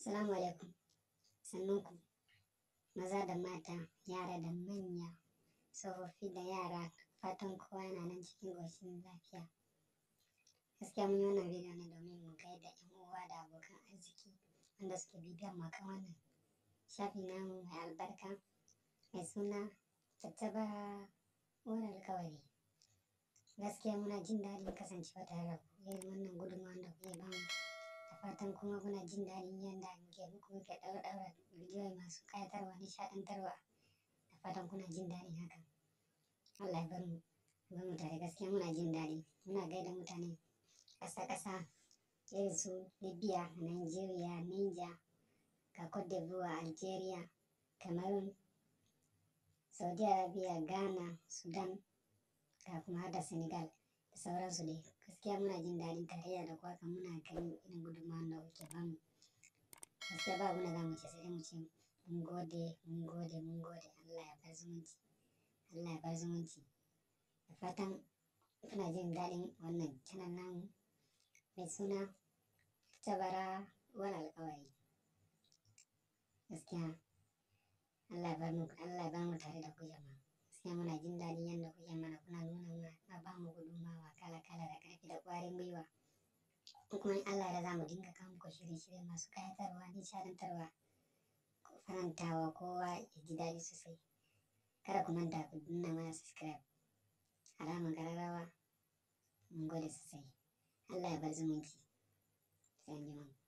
Salamu alaikum, sannunku maza da mata, yara da manya, tsofaffi da yara, fatan kowa yana nan cikin ƙoshin lafiya. Gaskiya mun yi wannan bidiyo ne domin mu gaida ƴan uwa da abokan arziki wanda suke bibiyan mu akan wannan shafi namu mai albarka mai suna Tattabara Uwar Alƙawari. Gaskiya muna jin daɗin kasancewa tare da ku, irin wannan gudunmawar da kuke bamu. Da fatan kuma kuna jin daɗin yadda muke ɗaura bidiyo masu ƙayatarwa, nishaɗantarwa. Da fatan kuna jin daɗin hakan. Allah ya bar mu tare. Gaskiya muna jin daɗi. Muna gaida mutane ƙasa-ƙasa irin su Libya, Nigeria, Niger, ga Cote d'Ivoire, Algeria, Cameroon, Saudi Arabia, Ghana, Sudan, ga kuma har da Senegal da sauransu dai. Gaskiya muna jin daɗin tarayya da ku haka, muna ganin irin gudunmawar da kuke bamu. Gaskiya ba abunda za mu ce sai dai mu ce mun gode, mun gode, mun gode. Allah ya bar zumunci, Allah ya bar zumunci. Da fatan kuna jin daɗin wannan channel namu mai suna Tattabara Uwar Alƙawari. Gaskiya Allah ya bar mu tare da ku jama'a. Gaskiya muna jin daɗin yadda kuke mana, kuna nuna mana, kuna bamu gudunmawa kala-kala da ƙarfi da ƙwarin gwiwa. Kuma in Allah ya yarda za mu dinga kawo muku shirye-shirye masu ƙayatarwa, nishaɗantarwa, farantawa kowa ya ji daɗi sosai. Kada ku manta ku danna mana subscribe, alamar ƙararrawa. Mun gode sosai. Allah ya bar zumunci. Sai anjima.